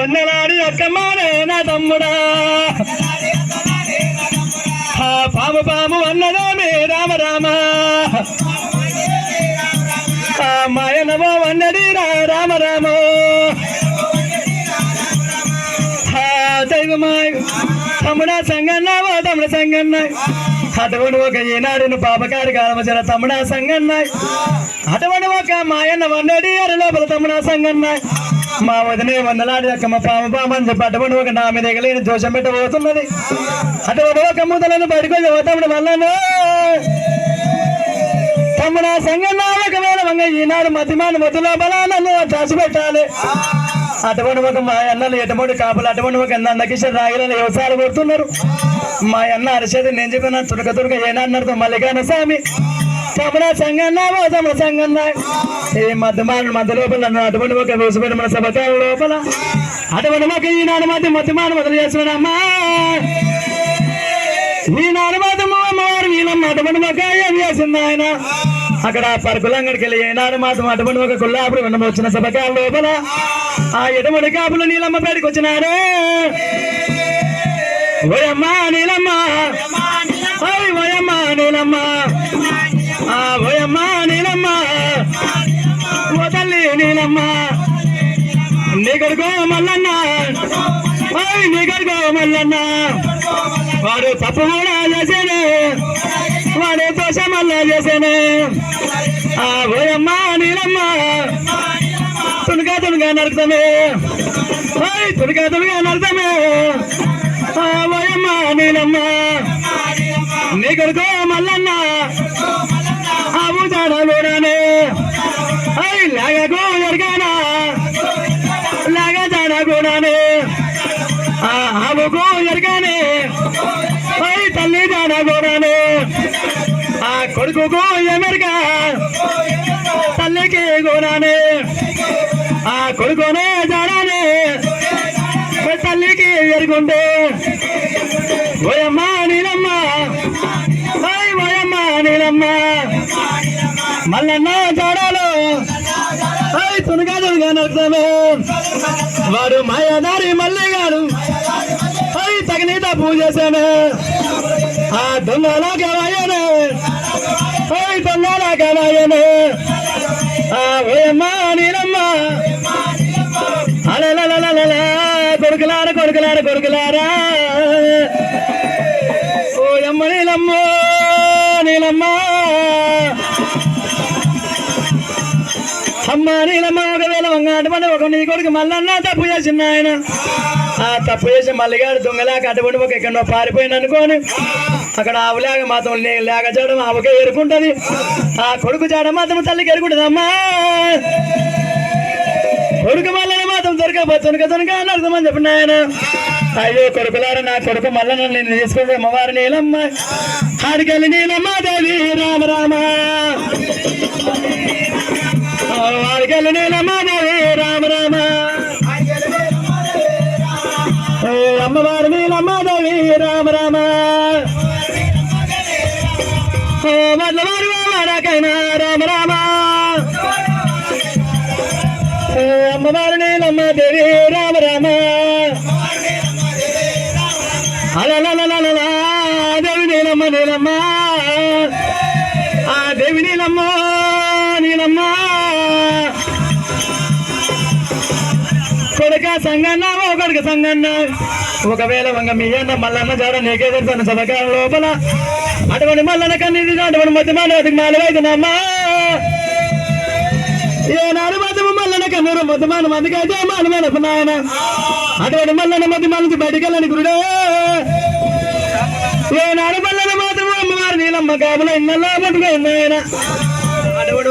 వందలాడి అక్కమానే నా తమ్ముడా పాము పాము అన్నదేమి రామ రామ మాయనవో అన్నది రామ రామ తమ్ముడా సంగన్నావో తమ్ముడ సంగన్న అటువంటి ఒక ఈనాడును పాపకారి కాలమచర తమ్ముడా సంగన్న అటువంటి ఒక మాయన్న వన్నడి అరి లోపల తమ్ముడా సంగన్న మా వదినే వందలాడి అక్క మా పాము పాము అని చెప్పి అటువంటి ఒక నా మీద ఎగలేని దోషం పెట్టబోతున్నది అటువంటి ఒక ముద్దలను బయటకు తమ్ముడు వల్లను తమ్ముడా సంగన్న ఒకవేళ వంగ ఈనాడు మధ్యమాన మధ్య లోపల నన్ను దాచిపెట్టాలి అటువంటి ఒక మా అన్నలు ఎటువంటి కాపులు అటువంటి ఒక నందకిషోర్ రాగిలని వ్యవసాయాలు కొడుతున్నారు మా అన్న అరిచేది నేను చెప్పిన తురక ఏనాన్నతో మల్లికాన స్వామి తమ్ముడ సంగన్నావో తమ్ముడ సంగన్న ఈ మధ్య లోపల నన్ను అటువంటి ఒక వేసుకుని మన సభకాల లోపల అటువంటి ఒక ఈనాడు మధ్యమాన మొదలు చేస్తున్నాడమ్మా ఈనాడు మాత్రం అమ్మవారు వీళ్ళమ్మ అటువంటి ఒక ఏం చేసింది ఆయన అక్కడ పరుకులంగడికి వెళ్ళి ఏనాడు మాత్రం అటువంటి ఒక కుల్లాపురం విన్నమ వచ్చిన సభకాల లోపల ఆ ఎటువంటి కాపులు నీలమ్మ బయటకు వచ్చినాడే ఓయమ్మా నీలమ్మ ఓయమ్మా నీలమ్మ ఓయమ్మా నీలమ్మ ఓ తల్లి నీలమ్మ నీ కొడుకో మల్లన్న నీ కొడుకో మల్లన్న వాడు తప్పు కూడా చేసేనే వాడు దోష మళ్ళా చేసేనే ఓయమ్మా నీలమ్మ తునగా నడతామే తునగా నడతామే ఓయమ్మా నీలమ్మ నీ కొడుకో మల్లన్న ఆవు జాడ కూడానే లాగకు ఎరగానా లాగా జాడ కూడానే ఆవుకు ఎరగానే తల్లి జాడ కూడానే ఆ కొడుకుకు ఎమెరగా తల్లికి కూడానే ఆ కొడుకునే జాడానే తల్లికి ఎరుగుండే ఓయమ్మా నీలమ్మ ఓయమ్మా నీలమ్మ మల్లన్న జాడాలు తునగా నడుతామే వాడు మాయాదారి మల్లిగాడు తగినీత పూజ చేశాను ఆ దొంగలా కవాయనే దొంగలా కవాయనే ఓయమ్మా నీలమ్మ అలలలలలా కొడుకులారా ఓయమ్మ నీలమ్మ నీలమ్మ అమ్మ నీలమ్మ ఒకవేళ అటువంటి ఒక నీ కొడుకు మల్లన్న తప్పు చేసింది ఆయన ఆ తప్పు చేసి మల్లిగాడు దొంగలాగా అటువంటి ఒక ఎక్కడో పారిపోయింది అనుకోని అక్కడ ఆవులాగా మాత్రం లేక చేయడం ఆవుకే ఎరుకుంటది ఆ కొడుకు చేయడం మాత్రం తల్లికి ఎరుకుంటది అమ్మా కొడుకు మల్లన మాత్రం తునక అని అర్థమని చెప్పిన ఆయన అయ్యో కొడుకులారా నా కొడుకు మల్లన నేను తీసుకుంటే అమ్మవారి నీలమ్మ ఆడికెళ్ళి నీలమ్మ దేవి రామ రామ ఆడికెళ్ళి నీలమ్మ దేవి రామ రామ అమ్మవారి నీలమ్మ దేవి రామ రామ మల్లవారి వాడకైనా రామ రామ అమ్మవారి నీలమ్మ దేవి రామ రామ అలలలలలా దేవి నీలమ్మ నీలమ్మ ఆ దేవి నీలమ్మ నీలమ్మ కొడుక సంగన్న ఓ కొడుక సంగన్న ఒకవేళ వంగ మీ అన్న మల్లన్న జాడ నీకే తెలుసు సభకాల లోపల అటువంటి మల్లన్న కన్నీది అటువంటి మధ్య మాలవైతున్నామ్మా ఏనాడు మధ్యమ మల్లన్న కన్నూరు మధ్యమాన మందికైతే మానమైన నాయన అటువంటి మల్లన్న మధ్యమాన నుంచి బయటికి వెళ్ళని గురుడే ఏనాడు మల్లన్న మాత్రం అమ్మవారి నీలమ్మ కాపుల ఇన్నల్లా పట్టుకో ఆయన అటువంటి